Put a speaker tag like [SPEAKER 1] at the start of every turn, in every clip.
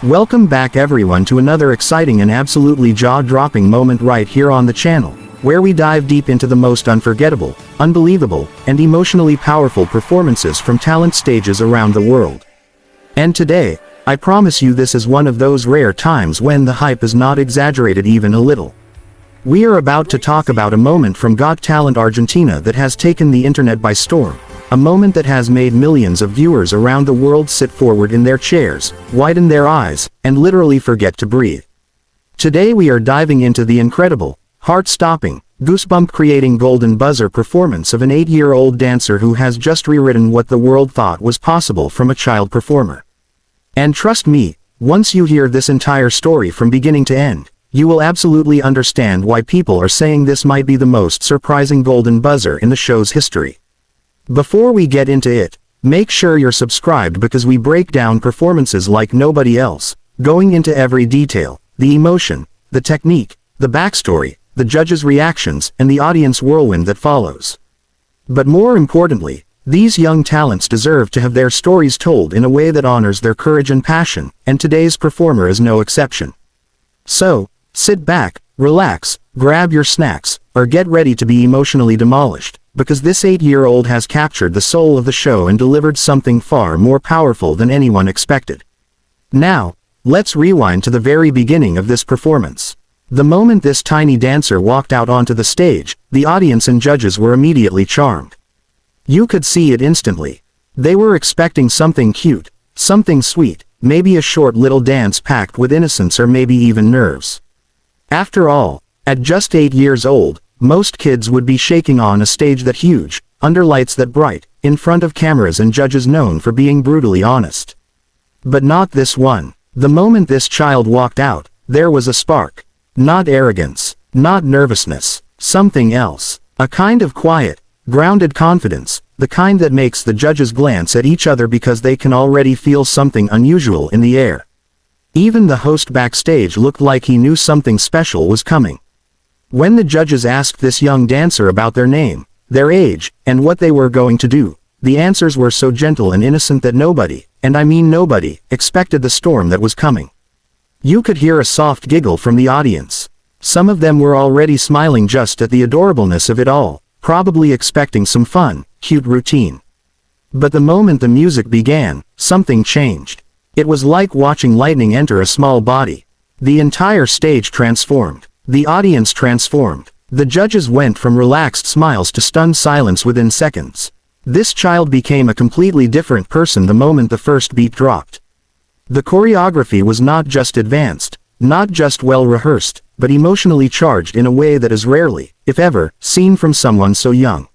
[SPEAKER 1] Welcome back everyone to another exciting and absolutely jaw-dropping moment right here on the channel, where we dive deep into the most unforgettable, unbelievable, and emotionally powerful performances from talent stages around the world. And today, I promise you this is one of those rare times when the hype is not exaggerated even a little. We are about to talk about a moment from Got Talent Argentina that has taken the internet by storm. A moment that has made millions of viewers around the world sit forward in their chairs, widen their eyes, and literally forget to breathe. Today we are diving into the incredible, heart-stopping, goosebump-creating golden buzzer performance of an 8-year-old dancer who has just rewritten what the world thought was possible from a child performer. And trust me, once you hear this entire story from beginning to end, you will absolutely understand why people are saying this might be the most surprising golden buzzer in the show's history. Before we get into it, make sure you're subscribed because we break down performances like nobody else, going into every detail, the emotion, the technique, the backstory, the judges' reactions, and the audience whirlwind that follows. But more importantly, these young talents deserve to have their stories told in a way that honors their courage and passion, and today's performer is no exception. So, sit back, relax, grab your snacks, or get ready to be emotionally demolished, because this 8-year-old has captured the soul of the show and delivered something far more powerful than anyone expected. Now, let's rewind to the very beginning of this performance. The moment this tiny dancer walked out onto the stage, the audience and judges were immediately charmed. You could see it instantly. They were expecting something cute, something sweet, maybe a short little dance packed with innocence or maybe even nerves. After all, at just 8 years old, most kids would be shaking on a stage that huge, under lights that bright, in front of cameras and judges known for being brutally honest. But not this one. The moment this child walked out, there was a spark. Not arrogance, not nervousness, something else. A kind of quiet, grounded confidence, the kind that makes the judges glance at each other because they can already feel something unusual in the air. Even the host backstage looked like he knew something special was coming. When the judges asked this young dancer about their name, their age, and what they were going to do, the answers were so gentle and innocent that nobody, and I mean nobody, expected the storm that was coming. You could hear a soft giggle from the audience. Some of them were already smiling just at the adorableness of it all, probably expecting some fun, cute routine. But the moment the music began, something changed. It was like watching lightning enter a small body. The entire stage transformed. The audience transformed. The judges went from relaxed smiles to stunned silence within seconds. This child became a completely different person the moment the first beat dropped. The choreography was not just advanced, not just well rehearsed, but emotionally charged in a way that is rarely, if ever, seen from someone so young.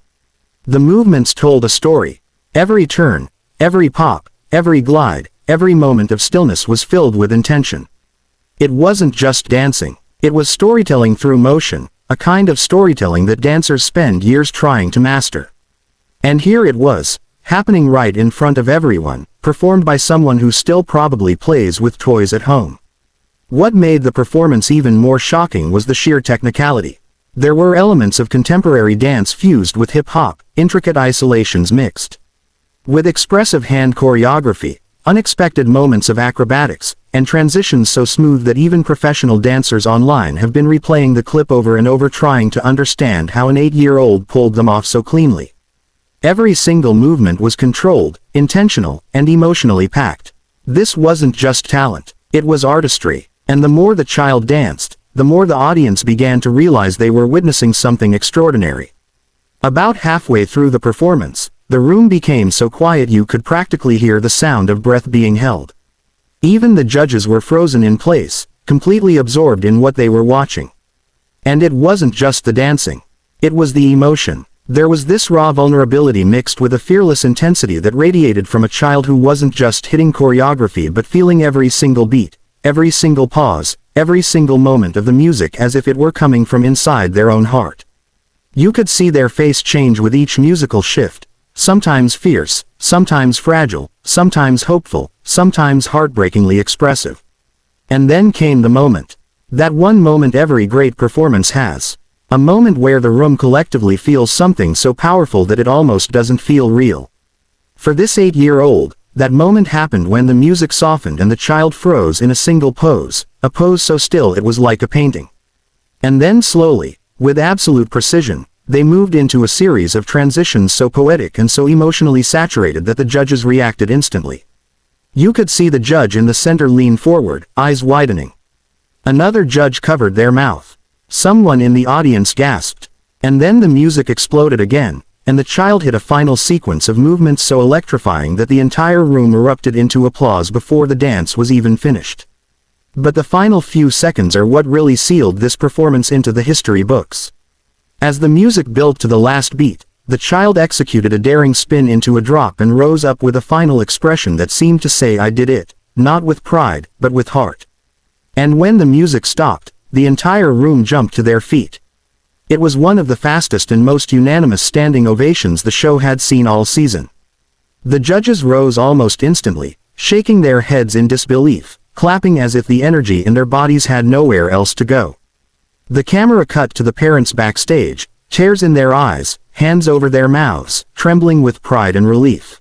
[SPEAKER 1] The movements told a story. Every turn, every pop, every glide, every moment of stillness was filled with intention. It wasn't just dancing. It was storytelling through motion, a kind of storytelling that dancers spend years trying to master. And here it was, happening right in front of everyone, performed by someone who still probably plays with toys at home. What made the performance even more shocking was the sheer technicality. There were elements of contemporary dance fused with hip-hop, intricate isolations mixed with expressive hand choreography, unexpected moments of acrobatics, and transitions so smooth that even professional dancers online have been replaying the clip over and over trying to understand how an 8-year-old pulled them off so cleanly. Every single movement was controlled, intentional, and emotionally packed. This wasn't just talent, it was artistry, and the more the child danced, the more the audience began to realize they were witnessing something extraordinary. About halfway through the performance, the room became so quiet you could practically hear the sound of breath being held. Even the judges were frozen in place, completely absorbed in what they were watching. And it wasn't just the dancing. It was the emotion. There was this raw vulnerability mixed with a fearless intensity that radiated from a child who wasn't just hitting choreography but feeling every single beat, every single pause, every single moment of the music as if it were coming from inside their own heart. You could see their face change with each musical shift. Sometimes fierce, sometimes fragile, sometimes hopeful, sometimes heartbreakingly expressive. And then came the moment. That one moment every great performance has. A moment where the room collectively feels something so powerful that it almost doesn't feel real. For this 8-year-old, That moment happened when the music softened and the child froze in a single pose, a pose so still it was like a painting. And then slowly, with absolute precision, they moved into a series of transitions so poetic and so emotionally saturated that the judges reacted instantly. You could see the judge in the center lean forward, eyes widening. Another judge covered their mouth. Someone in the audience gasped. And then the music exploded again, and the child hit a final sequence of movements so electrifying that the entire room erupted into applause before the dance was even finished. But the final few seconds are what really sealed this performance into the history books. As the music built to the last beat, the child executed a daring spin into a drop and rose up with a final expression that seemed to say, "I did it," not with pride, but with heart. And when the music stopped, the entire room jumped to their feet. It was one of the fastest and most unanimous standing ovations the show had seen all season. The judges rose almost instantly, shaking their heads in disbelief, clapping as if the energy in their bodies had nowhere else to go. The camera cut to the parents backstage, tears in their eyes, hands over their mouths, trembling with pride and relief.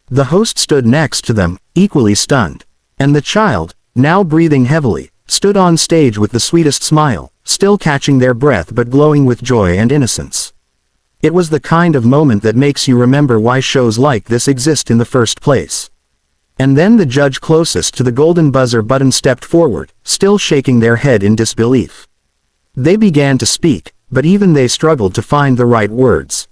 [SPEAKER 1] The host stood next to them, equally stunned. And the child, now breathing heavily, stood on stage with the sweetest smile, still catching their breath but glowing with joy and innocence. It was the kind of moment that makes you remember why shows like this exist in the first place. And then the judge closest to the golden buzzer button stepped forward, still shaking their head in disbelief. They began to speak, but even they struggled to find the right words.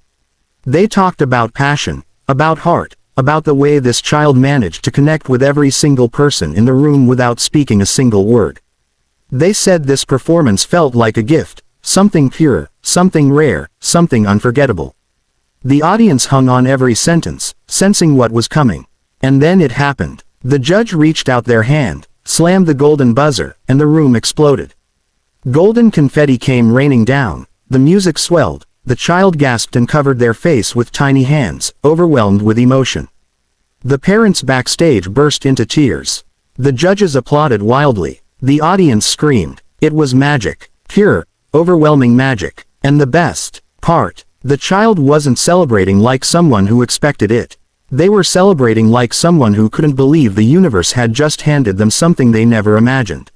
[SPEAKER 1] They talked about passion, about heart, about the way this child managed to connect with every single person in the room without speaking a single word. They said this performance felt like a gift, something pure, something rare, something unforgettable. The audience hung on every sentence, sensing what was coming. And then it happened. The judge reached out their hand, slammed the golden buzzer, and the room exploded. Golden confetti came raining down, the music swelled, the child gasped and covered their face with tiny hands, overwhelmed with emotion. The parents backstage burst into tears. The judges applauded wildly. The audience screamed. It was magic. Pure, overwhelming magic. And the best part, the child wasn't celebrating like someone who expected it. They were celebrating like someone who couldn't believe the universe had just handed them something they never imagined.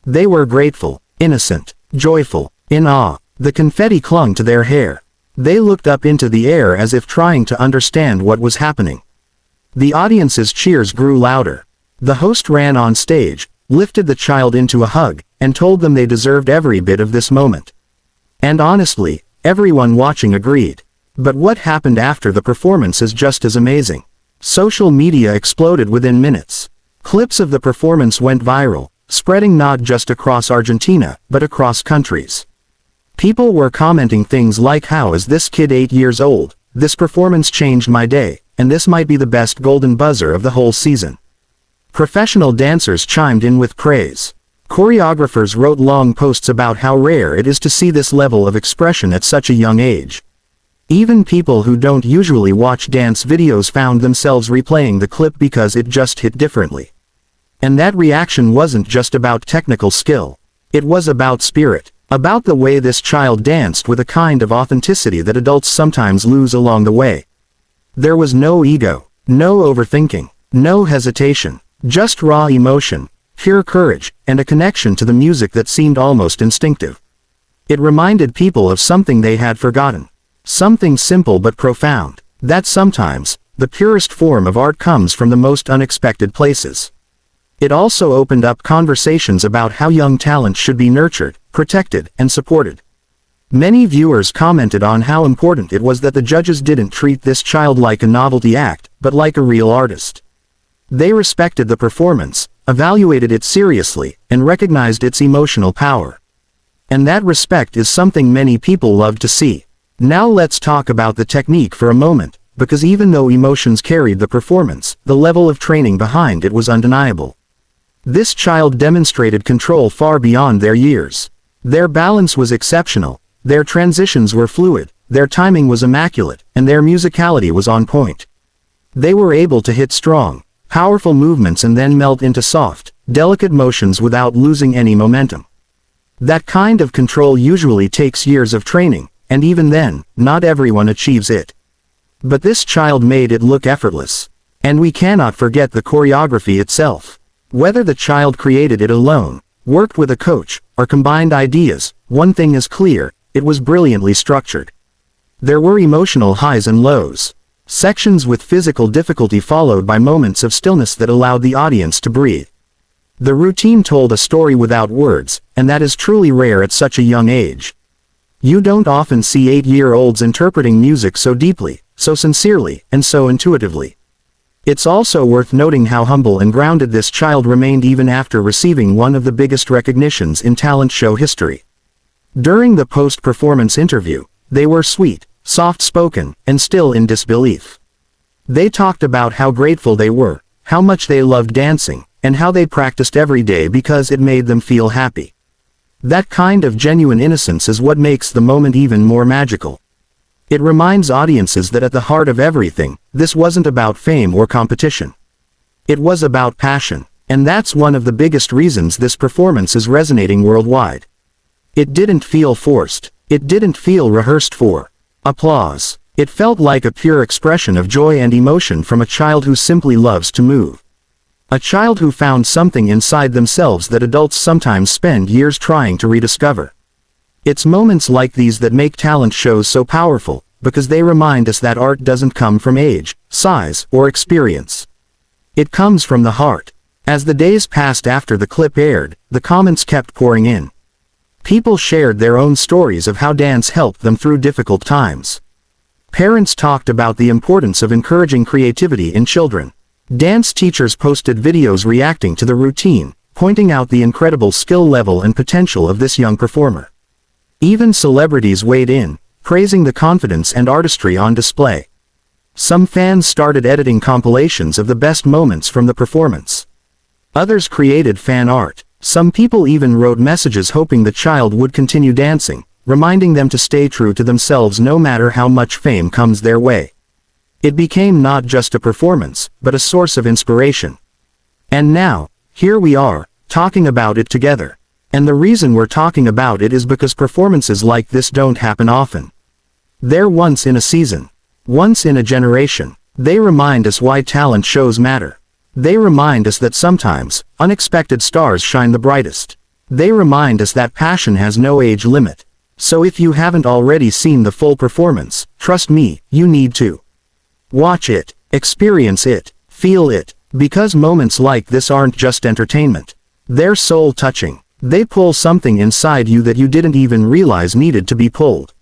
[SPEAKER 1] They were grateful, innocent, joyful, in awe. The confetti clung to their hair. They looked up into the air as if trying to understand what was happening. The audience's cheers grew louder. The host ran on stage, lifted the child into a hug, and told them they deserved every bit of this moment. And honestly, everyone watching agreed. But what happened after the performance is just as amazing. Social media exploded within minutes. Clips of the performance went viral, spreading not just across Argentina, but across countries. People were commenting things like, "How is this kid 8 years old? This performance changed my day, and this might be the best golden buzzer of the whole season." Professional dancers chimed in with praise. Choreographers wrote long posts about how rare it is to see this level of expression at such a young age. Even people who don't usually watch dance videos found themselves replaying the clip because it just hit differently. And that reaction wasn't just about technical skill. It was about spirit, about the way this child danced with a kind of authenticity that adults sometimes lose along the way. There was no ego, no overthinking, no hesitation, just raw emotion, pure courage, and a connection to the music that seemed almost instinctive. It reminded people of something they had forgotten. Something simple but profound, that sometimes, the purest form of art comes from the most unexpected places. It also opened up conversations about how young talent should be nurtured, protected, and supported. Many viewers commented on how important it was that the judges didn't treat this child like a novelty act, but like a real artist. They respected the performance, evaluated it seriously, and recognized its emotional power. And that respect is something many people love to see. Now let's talk about the technique for a moment, because even though emotions carried the performance, the level of training behind it was undeniable. This child demonstrated control far beyond their years. Their balance was exceptional, their transitions were fluid, their timing was immaculate, and their musicality was on point. They were able to hit strong, powerful movements and then melt into soft, delicate motions without losing any momentum. That kind of control usually takes years of training, and even then, not everyone achieves it. But this child made it look effortless. And we cannot forget the choreography itself. Whether the child created it alone, worked with a coach, or combined ideas, one thing is clear: it was brilliantly structured. There were emotional highs and lows. Sections with physical difficulty followed by moments of stillness that allowed the audience to breathe. The routine told a story without words, and that is truly rare at such a young age. You don't often see 8-year-olds interpreting music so deeply, so sincerely, and so intuitively. It's also worth noting how humble and grounded this child remained even after receiving one of the biggest recognitions in talent show history. During the post-performance interview, they were sweet, soft-spoken, and still in disbelief. They talked about how grateful they were, how much they loved dancing, and how they practiced every day because it made them feel happy. That kind of genuine innocence is what makes the moment even more magical. It reminds audiences that at the heart of everything, this wasn't about fame or competition. It was about passion, and that's one of the biggest reasons this performance is resonating worldwide. It didn't feel forced. It didn't feel rehearsed for applause. It felt like a pure expression of joy and emotion from a child who simply loves to move. A child who found something inside themselves that adults sometimes spend years trying to rediscover. It's moments like these that make talent shows so powerful, because they remind us that art doesn't come from age, size, or experience. It comes from the heart. As the days passed after the clip aired, the comments kept pouring in. People shared their own stories of how dance helped them through difficult times. Parents talked about the importance of encouraging creativity in children. Dance teachers posted videos reacting to the routine, pointing out the incredible skill level and potential of this young performer. Even celebrities weighed in, praising the confidence and artistry on display. Some fans started editing compilations of the best moments from the performance. Others created fan art. Some people even wrote messages hoping the child would continue dancing, reminding them to stay true to themselves no matter how much fame comes their way. It became not just a performance, but a source of inspiration. And now, here we are, talking about it together. And the reason we're talking about it is because performances like this don't happen often. They're once in a season. Once in a generation. They remind us why talent shows matter. They remind us that sometimes, unexpected stars shine the brightest. They remind us that passion has no age limit. So if you haven't already seen the full performance, trust me, you need to. Watch it, experience it, feel it, because moments like this aren't just entertainment. They're soul-touching. They pull something inside you that you didn't even realize needed to be pulled.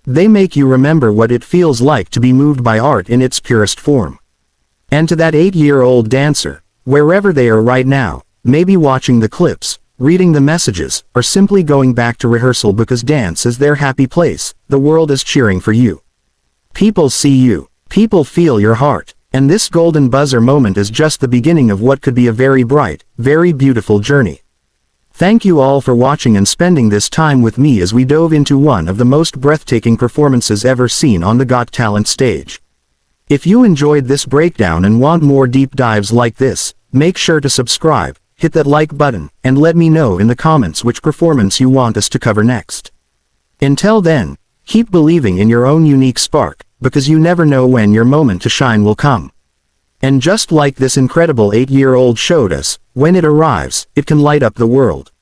[SPEAKER 1] They make you remember what it feels like to be moved by art in its purest form. And to that 8-year-old dancer, wherever they are right now, maybe watching the clips, reading the messages, or simply going back to rehearsal because dance is their happy place, the world is cheering for you. People see you. People feel your heart. And this golden buzzer moment is just the beginning of what could be a very bright, very beautiful journey. Thank you all for watching and spending this time with me as we dove into one of the most breathtaking performances ever seen on the Got Talent stage. If you enjoyed this breakdown and want more deep dives like this, make sure to subscribe, hit that like button, and let me know in the comments which performance you want us to cover next. Until then, keep believing in your own unique spark, because you never know when your moment to shine will come. And just like this incredible 8-year-old showed us, when it arrives, it can light up the world.